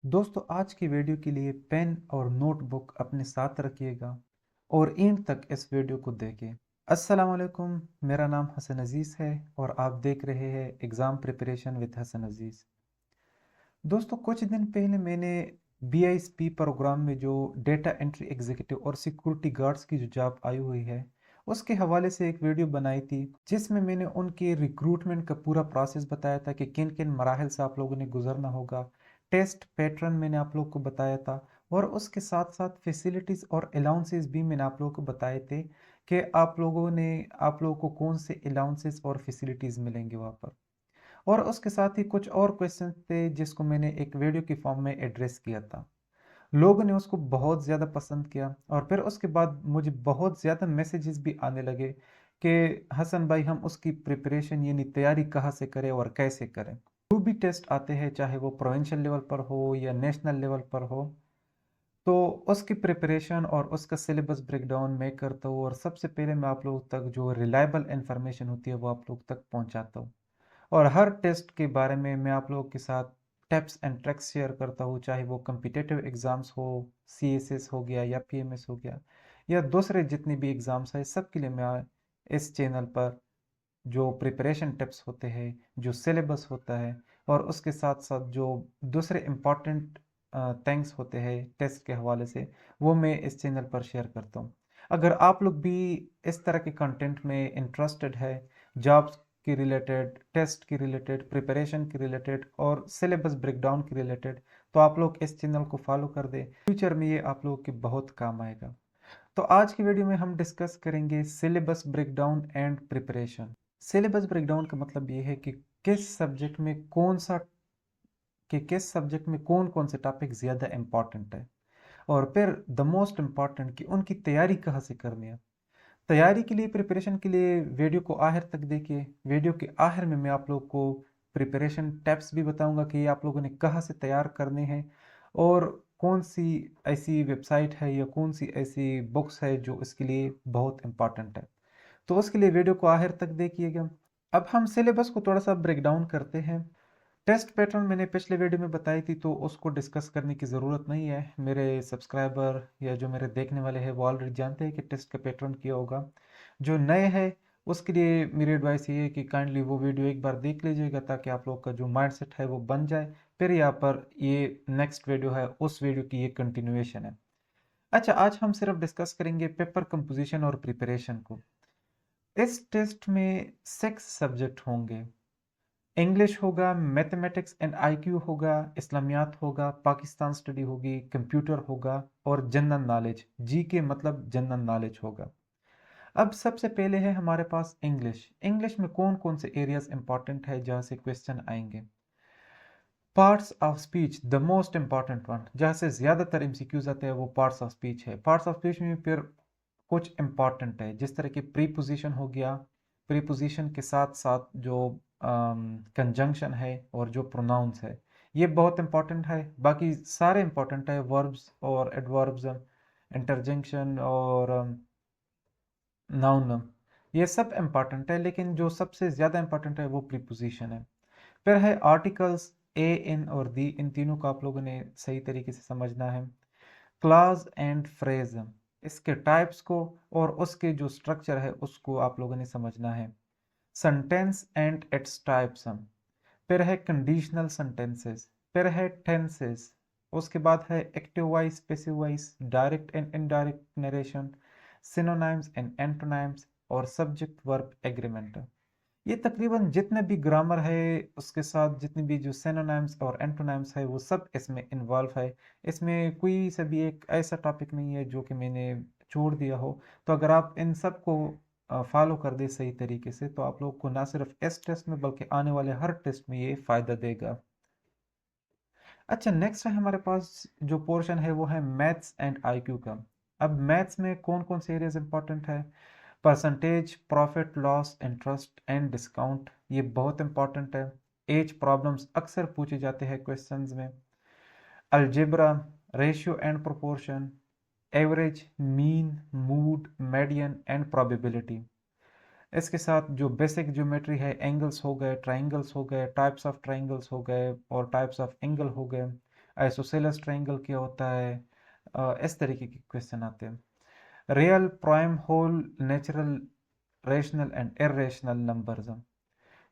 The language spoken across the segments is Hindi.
दोस्तों आज की वीडियो के लिए पेन और नोटबुक अपने साथ रखिएगा और एंड तक इस वीडियो को देखें। अस्सलाम वालेकुम, मेरा नाम हसन अजीज़ है और आप देख रहे हैं एग्ज़ाम प्रिपरेशन विद हसन अजीज़। दोस्तों कुछ दिन पहले मैंने बीआईएसपी प्रोग्राम में जो डेटा एंट्री एग्जीक्यूटिव और सिक्योरिटी गार्ड्स की जो जॉब आई हुई है उसके हवाले से एक वीडियो बनाई थी, जिसमें मैंने उनके रिक्रूटमेंट का पूरा प्रोसेस बताया था कि किन किन मराहल से आप लोगों ने गुजरना होगा। टेस्ट पैटर्न मैंने आप लोग को बताया था और उसके साथ साथ फैसिलिटीज़ और अलाउंसेस भी मैंने आप लोगों को बताए थे कि आप लोगों को कौन से अलाउंसेस और फैसिलिटीज़ मिलेंगे वहाँ पर। और उसके साथ ही कुछ और क्वेश्चन थे जिसको मैंने एक वीडियो की फॉर्म में एड्रेस किया था। लोगों ने उसको बहुत ज़्यादा पसंद किया और फिर उसके बाद मुझे बहुत ज़्यादा मैसेजेस भी आने लगे कि हसन भाई हम उसकी प्रिपरेशन यानी तैयारी कहाँ से करें और कैसे करें। जो भी टेस्ट आते हैं चाहे वो प्रोविंशियल लेवल पर हो या नेशनल लेवल पर हो, तो उसकी प्रिपरेशन और उसका सिलेबस ब्रेकडाउन मैं करता हूँ और सबसे पहले मैं आप लोगों तक जो रिलायबल इंफॉर्मेशन होती है वो आप लोग तक पहुँचाता हूँ। और हर टेस्ट के बारे में मैं आप लोगों के साथ टिप्स एंड ट्रिक्स शेयर करता हूँ, चाहे वो कम्पिटिटिव एग्ज़ाम्स हो, सीएसएस हो गया या पीएमएस हो गया या दूसरे जितने भी एग्ज़ाम्स हैं, सब के लिए मैं इस चैनल पर जो प्रिपरेशन टिप्स होते हैं, जो सिलेबस होता है और उसके साथ-साथ जो दूसरे इम्पोर्टेंट थिंग्स होते हैं टेस्ट के हवाले से, वो मैं इस चैनल पर शेयर करता हूँ। अगर आप लोग भी इस तरह के कंटेंट में इंटरेस्टेड है, जॉब्स के रिलेटेड, टेस्ट के रिलेटेड, प्रिपरेशन के रिलेटेड और सिलेबस ब्रेकडाउन के रिलेटेड, तो आप लोग इस चैनल को फॉलो कर दें। फ्यूचर में ये आप लोगों के बहुत काम आएगा। तो आज की वीडियो में हम डिस्कस करेंगे syllabus breakdown and preparation. Syllabus breakdown का मतलब ये है कि किस सब्जेक्ट में कौन कौन से टॉपिक ज़्यादा इम्पॉर्टेंट है और फिर द मोस्ट इम्पॉर्टेंट कि उनकी तैयारी कहाँ से करनी है। तैयारी के लिए, प्रिपरेशन के लिए वीडियो को आखिर तक देखिए। वीडियो के आखिर में मैं आप लोग को प्रिपरेशन टिप्स भी बताऊंगा कि ये आप लोगों ने कहाँ से तैयार करने हैं और कौन सी ऐसी वेबसाइट है या कौन सी ऐसी बुक्स है जो इसके लिए बहुत इंपॉर्टेंट है। तो उसके लिए वीडियो को आखिर तक देखिएगा। अब हम सिलेबस को थोड़ा सा ब्रेक डाउन करते हैं। टेस्ट पैटर्न मैंने पिछले वीडियो में बताई थी तो उसको डिस्कस करने की ज़रूरत नहीं है। मेरे सब्सक्राइबर या जो मेरे देखने वाले हैं वो ऑलरेडी जानते हैं कि टेस्ट का पैटर्न क्या होगा। जो नए हैं उसके लिए मेरी एडवाइस ये है कि काइंडली वो वीडियो एक बार देख लीजिएगा ताकि आप लोग का जो माइंडसेट है वो बन जाए। फिर यहाँ पर ये नेक्स्ट वीडियो है, उस वीडियो की ये कंटिन्यूएशन है। अच्छा, आज हम सिर्फ डिस्कस करेंगे पेपर कंपोजिशन और प्रिपरेशन को। इस टेस्ट में 6 सब्जेक्ट होंगे। इंग्लिश होगा, मैथमेटिक्स एंड आईक्यू होगा, इस्लामियात होगा, पाकिस्तान स्टडी होगी, कंप्यूटर होगा और जनरल नॉलेज, जी के मतलब जनरल नॉलेज होगा। अब सबसे पहले है हमारे पास इंग्लिश। इंग्लिश में कौन कौन से एरियाज इंपॉर्टेंट है जहाँ से क्वेश्चन आएंगे। Parts of speech the most important one, जहाँ से ज़्यादातर एमसीक्यूज आते हैं वो पार्ट्स ऑफ स्पीच है। पार्ट्स ऑफ स्पीच में फिर कुछ इंपॉर्टेंट है जिस तरह की प्रीपोजिशन हो गया, प्रीपोजिशन के साथ साथ जो कंजंक्शन है और जो प्रोनाउंस है ये बहुत इंपॉर्टेंट है। बाकी सारे इंपॉर्टेंट है, वर्ब्स और एडवर्ब्स, इंटरजेक्शन और नाउन, ये सब इंपॉर्टेंट है, लेकिन जो सबसे ज़्यादा इंपॉर्टेंट है वो प्रीपोजिशन है। फिर है आर्टिकल्स ए, इन और दी, इन तीनों को आप लोगों ने सही तरीके से समझना है। क्लास एंड फ्रेज, इसके टाइप्स को और उसके जो स्ट्रक्चर है उसको आप लोगों ने समझना है। सेंटेंस एंड इट्स टाइप्स, फिर है कंडीशनल सेंटेंसेस, फिर है टेंसेस, उसके बाद है active voice, passive voice, direct and indirect narration, synonyms and antonyms और सब्जेक्ट वर्ब एग्रीमेंट। ये तकरीबन जितने भी ग्रामर है उसके साथ जितने भी जो सिनोनिम्स और एंटोनिम्स है वो सब इसमें इन्वॉल्व है। इसमें कोई सा भी एक ऐसा टॉपिक नहीं है जो कि मैंने छोड़ दिया हो। तो अगर आप इन सब को फॉलो कर दे सही तरीके से तो आप लोग को ना सिर्फ इस टेस्ट में बल्कि आने वाले हर टेस्ट में ये फ़ायदा देगा। अच्छा, नेक्स्ट है हमारे पास जो पोर्शन है वो है मैथ्स एंड आईक्यू का। अब मैथ्स में कौन कौन से एरियाज इंपॉर्टेंट है। Percentage, profit loss, interest and discount, ये बहुत इंपॉर्टेंट है। एज प्रॉब्लम्स अक्सर पूछे जाते हैं क्वेश्चंस में। Algebra, ratio and proportion, average, mean, mood, median and probability. इसके साथ जो बेसिक ज्योमेट्री है, एंगल्स हो गए, ट्राइंगल्स हो गए, टाइप्स ऑफ ट्राइंगल्स हो गए और टाइप्स ऑफ एंगल हो गए। आइसोसेलेस ट्रायंगल क्या होता है, इस तरीके के क्वेश्चन आते हैं। Real, prime, whole, natural, rational and irrational numbers,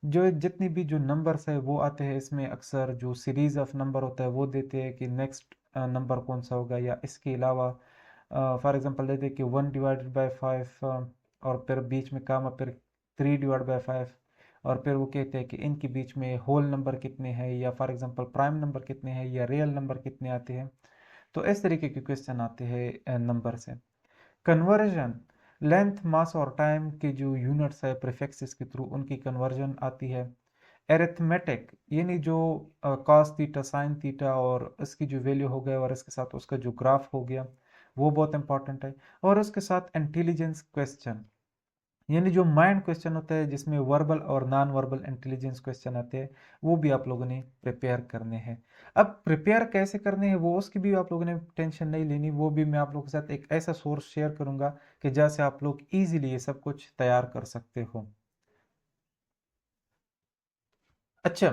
जो जितनी भी जो नंबर्स है वो आते हैं इसमें, अक्सर जो सीरीज ऑफ नंबर होता है वो देते हैं कि नेक्स्ट नंबर कौन सा होगा, या इसके अलावा फॉर एग्जांपल देते हैं कि 1/5 और फिर बीच में कामा, फिर 3/5, और फिर वो कहते हैं कि इनके बीच में होल नंबर कितने हैं, या फॉर एग्जांपल प्राइम नंबर कितने हैं, या रियल नंबर कितने आते हैं। तो इस तरीके के क्वेश्चन आते हैं नंबर से। कन्वर्जन, लेंथ, मास और टाइम के जो यूनिट्स है प्रीफिक्सेस के थ्रू उनकी कन्वर्जन आती है। एरिथमेटिक, यानी जो कॉस थीटा, साइन थीटा और इसकी जो वैल्यू हो गया और इसके साथ उसका जो ग्राफ हो गया, वो बहुत इंपॉर्टेंट है। और उसके साथ इंटेलिजेंस क्वेश्चन, यानी जो माइंड क्वेश्चन होता है जिसमें वर्बल और नॉन वर्बल इंटेलिजेंस क्वेश्चन आते हैं, वो भी आप लोगों ने प्रिपेयर करने हैं। अब प्रिपेयर कैसे करने हैं वो उसकी भी आप लोगों ने टेंशन नहीं लेनी, वो भी मैं आप लोगों के साथ एक ऐसा सोर्स शेयर करूंगा कि जैसे आप लोग इजीली ये सब कुछ तैयार कर सकते हो। अच्छा,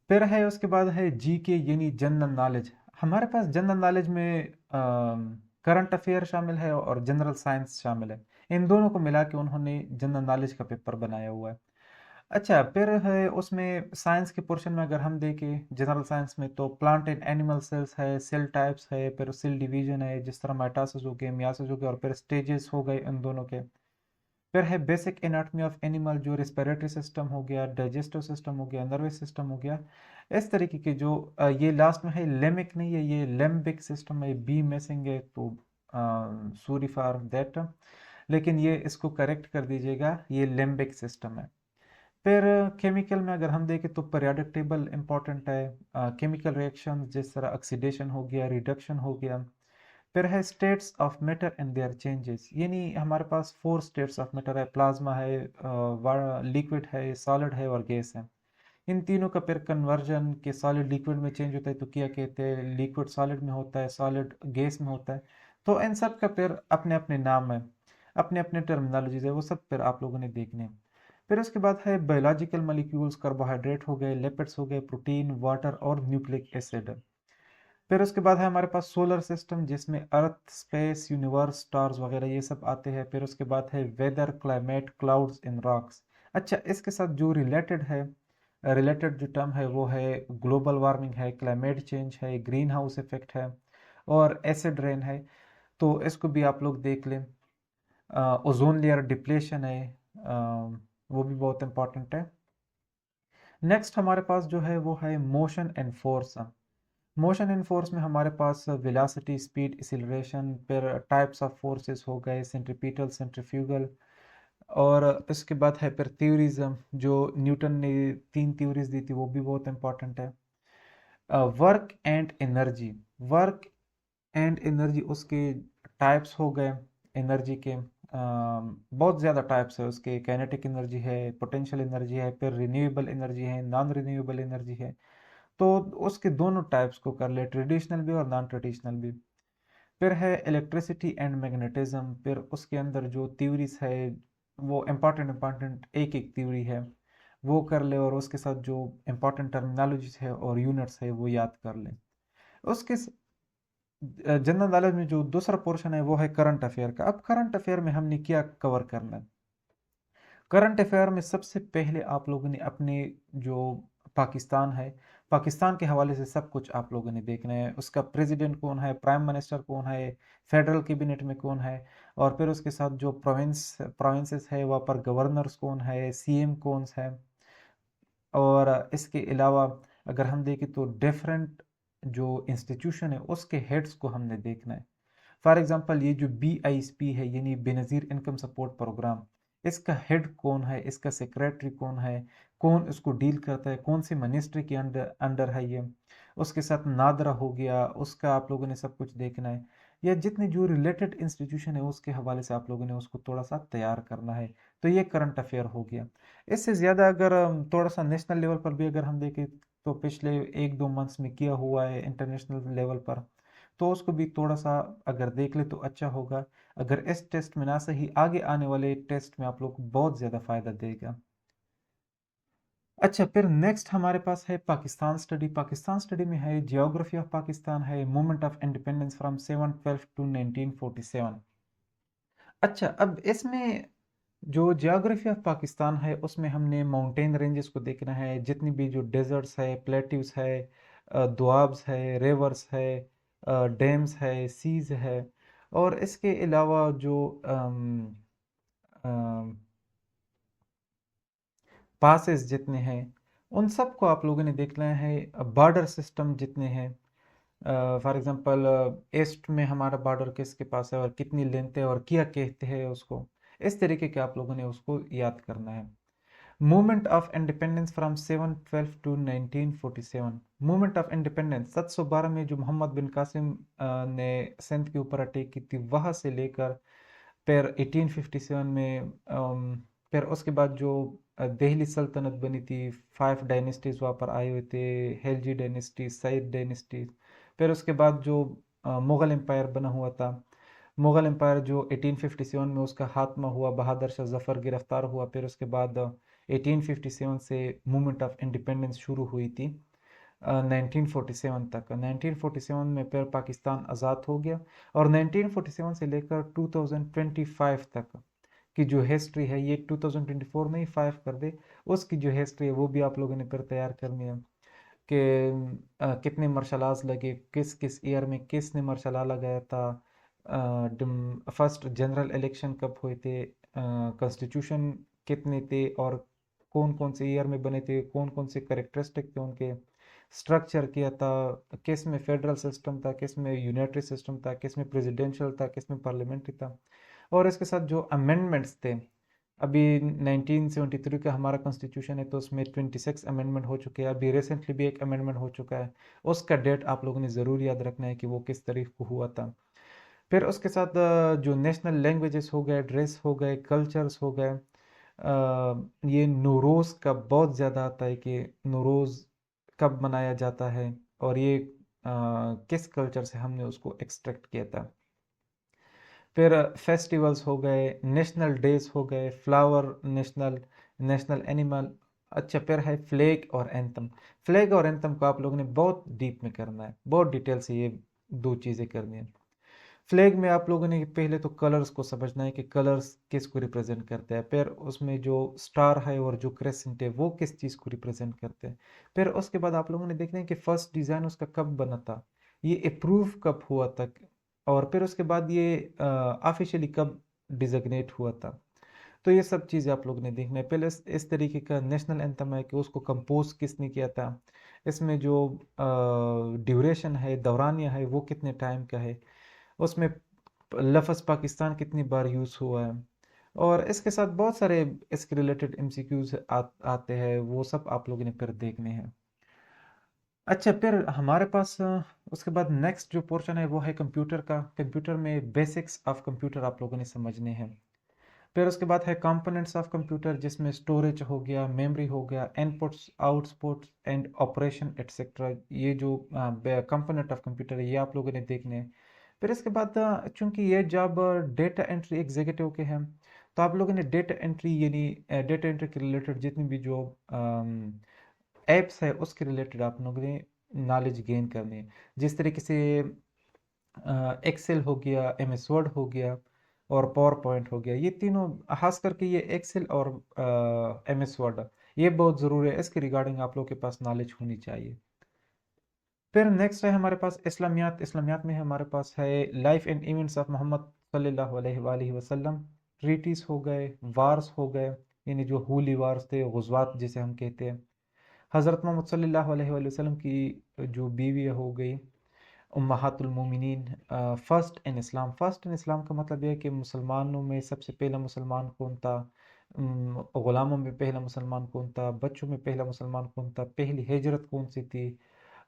फिर है उसके बाद है जीके यानी जनरल नॉलेज। हमारे पास जनरल नॉलेज में करंट अफेयर शामिल है और जनरल साइंस शामिल है। इन दोनों को मिला के उन्होंने जनरल नॉलेज का पेपर बनाया हुआ है। अच्छा, फिर है उसमें साइंस के पोर्शन में अगर हम देखें जनरल साइंस में, तो प्लांट एंड एनिमल सेल्स है, सेल टाइप्स है, फिर सेल डिवीजन है, जिस तरह माइटोसिस हो गए, मियासिस हो गए, और फिर स्टेजेस हो गए इन दोनों के। फिर है बेसिक एनाटॉमी ऑफ एनिमल, जो रिस्पिरेटरी सिस्टम हो गया, डाइजेस्टिव सिस्टम हो गया, नर्वस सिस्टम हो गया। इस तरीके के जो ये लास्ट में है लेमिक नहीं है, ये लेम्बिक सिस्टम है, बी मिसिंग है तो सॉरी फॉर दैट, लेकिन ये इसको करेक्ट कर दीजिएगा, ये लेम्बिक सिस्टम है। फिर केमिकल में अगर हम देखें तो पीरियोडिक टेबल इंपॉर्टेंट है, केमिकल रिएक्शन जिस तरह ऑक्सीडेशन हो गया, रिडक्शन हो गया। फिर है states of matter and their changes, यानी हमारे पास 4 स्टेट्स ऑफ मैटर है, प्लाज्मा है, लिक्विड है, सॉलिड है और गैस है। इन तीनों का फिर कन्वर्जन के सॉलिड लिक्विड में चेंज होता है तो क्या कहते हैं, लिक्विड सॉलिड में होता है, सॉलिड गैस में होता है। तो इन सब का फिर अपने अपने नाम है, अपने अपने टर्मिनोलॉजीज है, वो सब फिर आप लोगों ने देखने हैं। फिर उसके बाद है बायोलॉजिकल मॉलिक्यूल्स, कार्बोहाइड्रेट हो गए, लिपिड्स हो गए, प्रोटीन, वाटर और न्यूक्लिक एसिड। फिर उसके बाद है हमारे पास सोलर सिस्टम, जिसमें अर्थ, स्पेस, यूनिवर्स, स्टार्स वगैरह ये सब आते हैं। फिर उसके बाद है weather, climate, clouds in rocks. अच्छा, इसके साथ जो रिलेटेड है, रिलेटेड जो टर्म है वो है ग्लोबल वार्मिंग है, क्लाइमेट चेंज है, ग्रीन हाउस इफेक्ट है और एसिड रेन है। तो इसको भी आप लोग देख लें। ओजोन लेयर डिप्लेशन है, वो भी बहुत इंपॉर्टेंट है। नेक्स्ट हमारे पास जो है वो है motion and force. Motion and force में हमारे पास वेलोसिटी, स्पीड, एक्सीलरेशन, फिर टाइप्स ऑफ फोर्सेस हो गए, सेंट्रीपिटल, सेंट्रीफ्यूगल। और इसके बाद है फिर थ्योरीज, जो न्यूटन ने 3 थ्योरीज दी थी वो भी बहुत इंपॉर्टेंट है। Work and energy, work and energy उसके टाइप्स हो गए एनर्जी के, बहुत ज़्यादा टाइप्स है उसके, काइनेटिक एनर्जी है, पोटेंशियल एनर्जी है, फिर रिन्यूएबल एनर्जी है, नॉन रिन्यूएबल एनर्जी है। तो उसके दोनों टाइप्स को कर ले, ट्रेडिशनल भी और नॉन ट्रेडिशनल भी। फिर है इलेक्ट्रिसिटी एंड मैग्नेटिज्म, फिर उसके अंदर जो थ्योरीज है वो इम्पॉर्टेंट इम्पॉर्टेंट एक एक थ्योरी है वो कर ले, और उसके साथ जो इम्पॉर्टेंट टर्मिनोलॉजीज है और यूनिट्स है वो याद कर ले। उसके जनरल नॉलेज में जो दूसरा पोर्शन है वो है करंट अफेयर का। अब करंट अफेयर में हमने क्या कवर करना है? करंट अफेयर में सबसे पहले आप लोगों ने अपने जो पाकिस्तान है, पाकिस्तान के हवाले से सब कुछ आप लोगों ने देखना है। उसका प्रेसिडेंट कौन है, प्राइम मिनिस्टर कौन है, फेडरल कैबिनेट में कौन है, और फिर उसके साथ जो प्रोविंसेस है वहाँ पर गवर्नर्स कौन है, सीएम कौन है। और इसके अलावा अगर हम देखें तो डिफरेंट जो इंस्टीट्यूशन है उसके हेड्स को हमने देखना है। फॉर एग्जांपल ये जो BISP है यानी बेनज़ीर इनकम सपोर्ट प्रोग्राम, इसका हेड कौन है, इसका सेक्रेटरी कौन है, कौन इसको डील करता है, कौन सी मिनिस्ट्री के अंडर अंडर है ये। उसके साथ नादरा हो गया, उसका आप लोगों ने सब कुछ देखना है। या जितने जो रिलेटेड इंस्टीट्यूशन है उसके हवाले से आप लोगों ने उसको थोड़ा सा तैयार करना है। तो ये करंट अफेयर हो गया। इससे ज़्यादा अगर थोड़ा सा नेशनल लेवल पर भी अगर हम देखें तो पिछले 1-2 मंथ्स में किया हुआ है इंटरनेशनल लेवल पर, तो उसको भी थोड़ा सा अगर देख ले तो अच्छा होगा। अगर इस टेस्ट में ना सही, आगे आने वाले टेस्ट में आप लोग को बहुत ज़्यादा फ़ायदा देगा। अच्छा, फिर नेक्स्ट हमारे पास है पाकिस्तान स्टडी। पाकिस्तान स्टडी में है जियोग्राफी ऑफ पाकिस्तान, है movement of independence from 7/12 to 1947। अच्छा, अब इसमें जो जियोग्राफी ऑफ पाकिस्तान है उसमें हमने माउंटेन रेंजेस को देखना है, जितनी भी जो डेजर्ट्स है, प्लेट्यूज है, दोआब्स है, रिवर्स है, डैम्स है, सीज है, और इसके अलावा जो पासेस जितने हैं उन सबको आप लोगों ने देखना है। बॉर्डर सिस्टम जितने हैं, फॉर एग्जांपल ईस्ट में हमारा बॉर्डर किसके पास है और कितनी लेंथ है और क्या कहते हैं उसको, इस तरीके के आप लोगों ने उसको याद करना है। Movement of independence from 7/12 to 1947। Movement of independence 712 में जो मोहम्मद बिन कासिम ने सिंध के ऊपर अटैक की थी वहाँ से लेकर फिर 1857 में फिर उसके बाद जो दिल्ली सल्तनत बनी थी, 5 डायनेस्टीज वहाँ पर आए हुए थे, खिलजी डायनेस्टी, सईद डायनेस्टी। फिर उसके बाद जो मुग़ल एम्पायर बना हुआ था, मुग़ल एम्पायर जो 1857 में उसका खात्मा हुआ, बहादुर शाह जफ़र गिरफ्तार हुआ। फिर उसके बाद 1857 से मूवमेंट ऑफ इंडिपेंडेंस शुरू हुई थी 1947 तक। 1947 में फिर पाकिस्तान आज़ाद हो गया, और 1947 से लेकर 2025 तक की जो हिस्ट्री है, ये 2024 में ही 5 कर दे, उसकी जो हिस्ट्री है वो भी आप लोगों ने फिर तैयार करनी है कि कितने मार्शल लगे, किस किस ईयर में किसने मार्शल लगाया था, फर्स्ट जनरल इलेक्शन कब हुए थे, कॉन्स्टिट्यूशन कितने थे और कौन कौन से ईयर में बने थे, कौन कौन से करेक्टरिस्टिक थे उनके, स्ट्रक्चर किया था, किस में फेडरल सिस्टम था, किस में यूनिटरी सिस्टम था, किस में प्रेसिडेंशियल था, किस में पार्लियामेंट्री था। और इसके साथ जो अमेंडमेंट्स थे, अभी 1973 का हमारा कॉन्स्टिट्यूशन है तो उसमें 26 अमेंडमेंट हो चुके हैं। अभी रिसेंटली भी एक अमेंडमेंट हो चुका है, उसका डेट आप लोगों ने ज़रूर याद रखना है कि वो किस तारीख को हुआ था। फिर उसके साथ जो नेशनल लैंग्वेजेस हो गए, ड्रेस हो गए, कल्चर्स हो गए, ये नूरोज़ का बहुत ज़्यादा आता है कि नूरोज़ कब मनाया जाता है, और ये किस कल्चर से हमने उसको एक्सट्रैक्ट किया था। फिर फेस्टिवल्स हो गए, नेशनल डेज हो गए, फ्लावर नेशनल, नेशनल एनिमल। अच्छा, फिर है फ्लैग और एंथम। फ्लैग और एंथम को आप लोगों ने बहुत डीप में करना है, बहुत डिटेल से ये दो चीज़ें करनी है। फ्लैग में आप लोगों ने पहले तो कलर्स को समझना है कि कलर्स किसको रिप्रेजेंट करते हैं, फिर उसमें जो स्टार है और जो क्रेसेंट है वो किस चीज़ को रिप्रेजेंट करते हैं। फिर उसके बाद आप लोगों ने देखना है कि फर्स्ट डिज़ाइन उसका कब बना था, ये अप्रूव कब हुआ था, और फिर उसके बाद ये ऑफिशियली कब डिजिग्नेट हुआ था। तो ये सब चीज़ें आप लोगों ने देखना है। पहले इस तरीके का नेशनल एंथम है कि उसको कंपोज किसने किया था, इसमें जो ड्यूरेशन है, दौरानिया है, वो कितने टाइम का है, उसमें लफ्ज़ पाकिस्तान कितनी बार यूज़ हुआ है, और इसके साथ बहुत सारे इसके रिलेटेड एमसीक्यूज आते हैं, वो सब आप लोगों ने फिर देखने हैं। अच्छा, फिर हमारे पास उसके बाद नेक्स्ट जो पोर्शन है वो है कंप्यूटर का। कंप्यूटर में बेसिक्स ऑफ कंप्यूटर आप लोगों ने समझने हैं। फिर उसके बाद है कंपोनेंट्स ऑफ कंप्यूटर, जिसमें स्टोरेज हो गया, मेमोरी हो गया, inputs, outputs and operation etcetera. ये जो कंपोनेंट ऑफ कंप्यूटर है ये आप लोगों ने देखने हैं। फिर इसके बाद चूंकि ये जॉब डेटा एंट्री एग्जीक्यूटिव के हैं, तो आप लोगों ने डेटा एंट्री यानी डेटा एंट्री के रिलेटेड जितनी भी जो एप्स है उसके रिलेटेड आप लोगों ने नॉलेज गेन करनी है। जिस तरीके से एक्सेल हो गया, एम एस वर्ड हो गया और पावर पॉइंट हो गया, ये तीनों, खास करके ये एक्सेल और एम एस वर्ड, ये बहुत ज़रूरी है, इसके रिगार्डिंग आप लोग के पास नॉलेज होनी चाहिए। फिर नेक्स्ट है हमारे पास इस्लामियात। इस्लामियात में हमारे पास है life and events of Muhammad सल्लल्लाहु अलैहि वसल्लम। ट्रीटीज हो गए, वार्स हो गए, यानी जो होली वार्स थे, गुज़वात जिसे हम कहते हैं। हज़रत मोहम्मद सल्लल्लाहु अलैहि वसल्लम की जो बीवी हो गई उम्महातुल मोमिनीन, फ़र्स्ट इन इस्लाम। फ़र्स्ट इन इस्लाम का मतलब यह है कि मुसलमानों में सबसे पहला मुसलमान कौन था, ग़ुलामों में पहला मुसलमान कौन था, बच्चों में पहला मुसलमान कौन था, पहली हिजरत कौन सी थी,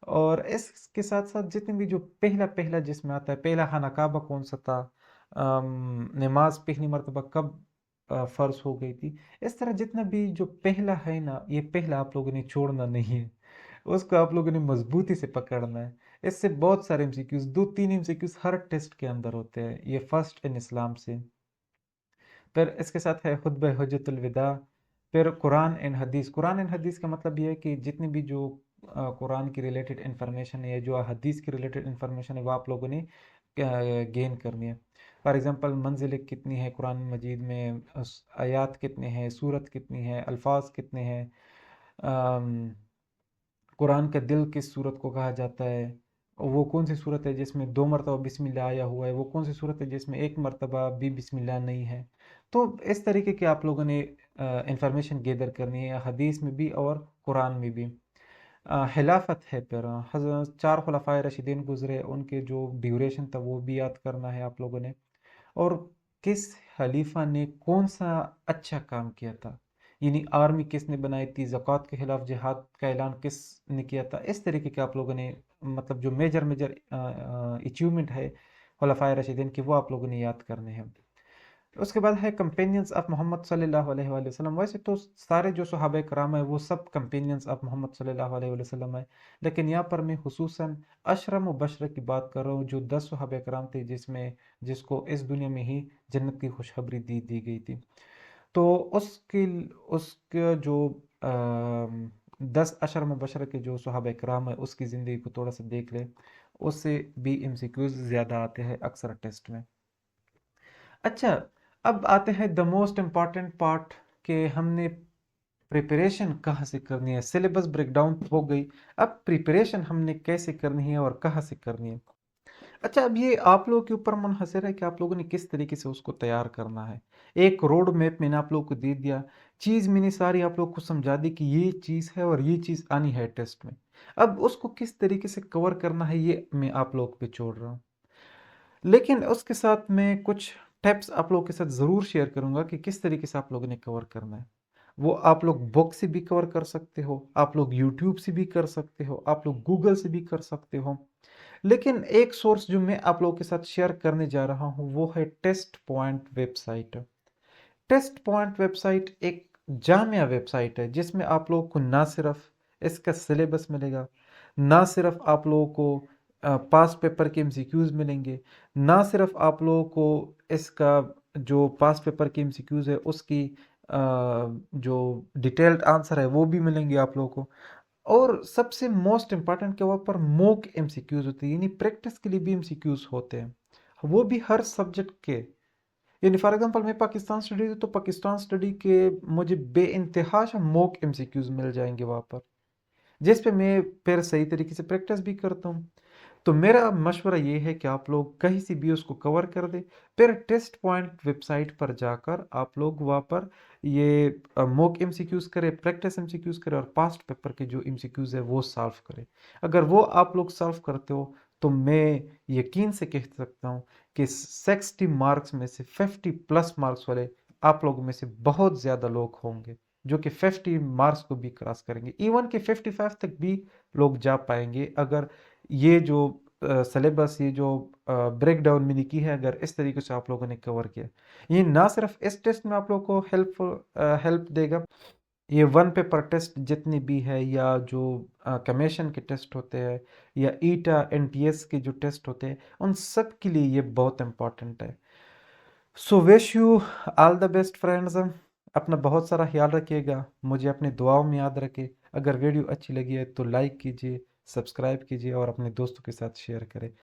और इसके साथ साथ जितने भी जो पहला पहला जिसमें आता है, पहला खाना काबा कौन सा था, नमाज पहली मरतबा कब फ़र्ज हो गई थी। इस तरह जितना भी जो पहला है ना, ये पहला आप लोगों ने छोड़ना नहीं है, उसको आप लोगों ने मजबूती से पकड़ना है। इससे बहुत सारे एमसीक्यूज, 2-3 एमसीक्यूज हर टेस्ट के अंदर होते हैं, ये फर्स्ट इन इस्लाम से। फिर इसके साथ है खुतबा हज्जतुल विदा, फिर कुरान एंड हदीस का मतलब ये है कि जितनी भी जो कुरान की रिलेटेड इन्फॉर्मेशन है या जो हदीस की रिलेटेड इन्फॉर्मेशन है वो आप लोगों ने गेन करनी है। फॉर एग्जांपल मंजिल कितनी है कुरान मजीद में, आयात कितने हैं, सूरत कितनी है, अल्फाज कितने हैं, कुरान का दिल किस सूरत को कहा जाता है, वो कौन सी सूरत है जिसमें 2 मरतबा बिस्मिल्लाह आया हुआ है, वो कौन सी सूरत है जिसमें 1 मरतबा भी बिस्मिल्लाह नहीं है। तो इस तरीके के आप लोगों ने इंफॉर्मेशन गेदर करनी है हदीस में भी और कुरान में भी। खिलाफत है, फिर चार खुलफाए रशीदीन गुजरे, उनके जो ड्यूरेशन था वो भी याद करना है आप लोगों ने। और किस खलीफा ने कौन सा अच्छा काम किया था, यानी आर्मी किसने बनाई थी, ज़कात के खिलाफ जिहाद का ऐलान किसने किया था, इस तरीके के आप लोगों ने मतलब जो मेजर मेजर अचीवमेंट है खुलफाए रशीदीन की वो आप लोगों ने याद करने हैं। उसके बाद है कंपेनियंस ऑफ मोहम्मद सल्लल्लाहु अलैहि वसल्लम। वैसे तो सारे जो सहाबा कराम है वो सब कंपेनियंस ऑफ मोहम्मद सल्लल्लाहु अलैहि वसल्लम है, लेकिन यहाँ पर मैं हुसूसन अशरा मुबशरा की बात कर रहा हूँ, जो 10 सहाबा कराम थे जिसको इस दुनिया में ही जन्नत की खुशखबरी दी गई थी। तो उसकी उसके जो 10 अशर मुबशरा के जो सहाबा कराम है उसकी ज़िंदगी को थोड़ा सा देख ले, उससे भी एमसीक्यूज ज़्यादा आते हैं अक्सर टेस्ट में। अच्छा, अब आते हैं द मोस्ट इम्पॉर्टेंट पार्ट के हमने प्रिपरेशन कहाँ से करनी है। सिलेबस ब्रेकडाउन हो गई, अब प्रिपरेशन हमने कैसे करनी है और कहाँ से करनी है। अच्छा, अब ये आप लोगों के ऊपर मुनहसर है कि आप लोगों ने किस तरीके से उसको तैयार करना है। एक रोड मैप मैंने आप लोगों को दे दिया, चीज़ मैंने सारी आप लोगों को समझा दी कि ये चीज़ है और ये चीज़ आनी है टेस्ट में। अब उसको किस तरीके से कवर करना है ये मैं आप लोगों पे छोड़ रहा हूँ, लेकिन उसके साथ मैं कुछ टिप्स आप लोगों के साथ ज़रूर शेयर करूंगा कि किस तरीके से आप लोगों ने कवर करना है। वो आप लोग बुक से भी कवर कर सकते हो, आप लोग यूट्यूब से भी कर सकते हो, आप लोग गूगल से भी कर सकते हो, लेकिन एक सोर्स जो मैं आप लोगों के साथ शेयर करने जा रहा हूँ वो है test point website. Test point website एक जामिया वेबसाइट है जिसमें आप लोगों को ना सिर्फ इसका सिलेबस मिलेगा, ना सिर्फ आप लोगों को पास पेपर के एमसीक्यूज मिलेंगे, ना सिर्फ आप लोगों को इसका जो पास पेपर के एमसीक्यूज है उसकी जो डिटेल्ड आंसर है वो भी मिलेंगे आप लोगों को, और सबसे मोस्ट इम्पॉर्टेंट के वहाँ पर मॉक एमसीक्यूज होते हैं, यानी प्रैक्टिस के लिए भी एमसीक्यूज होते हैं, वो भी हर सब्जेक्ट के। यानी फॉर एग्जांपल मैं पाकिस्तान स्टडी तो पाकिस्तान स्टडी के मुझे बे इंतहा मॉक एमसीक्यूज मिल जाएंगे वहाँ पर, जिस पे मैं फिर सही तरीके से प्रैक्टिस भी करता हूँ। तो मेरा मशवरा ये है कि आप लोग कहीं से भी उसको कवर कर दें, फिर टेस्ट पॉइंट वेबसाइट पर जाकर आप लोग वहाँ पर ये मॉक एमसीक्यूज करें, प्रैक्टिस एमसीक्यूज करें और पास्ट पेपर के जो एमसीक्यूज है वो सॉल्व करें। अगर वो आप लोग सॉल्व करते हो तो मैं यकीन से कह सकता हूँ कि 60 मार्क्स में से 50 प्लस मार्क्स वाले आप लोगों में से बहुत ज़्यादा लोग होंगे जो कि 50 मार्क्स को भी क्रॉस करेंगे, इवन कि 55 तक भी लोग जा पाएंगे अगर ये जो सिलेबस, ये जो ब्रेक डाउन मैंने की है, अगर इस तरीके से आप लोगों ने कवर किया, ये ना सिर्फ इस टेस्ट में आप लोगों को हेल्प देगा, ये वन पेपर टेस्ट जितनी भी है या जो कमीशन के टेस्ट होते हैं या ईटा एनटीएस के जो टेस्ट होते हैं उन सब के लिए ये बहुत इंपॉर्टेंट है। So wish you all the best friends. अपना बहुत सारा ख्याल रखिएगा, मुझे अपनी दुआओं में याद रखें। अगर वीडियो अच्छी लगी है तो लाइक कीजिए, सब्सक्राइब कीजिए और अपने दोस्तों के साथ शेयर करें।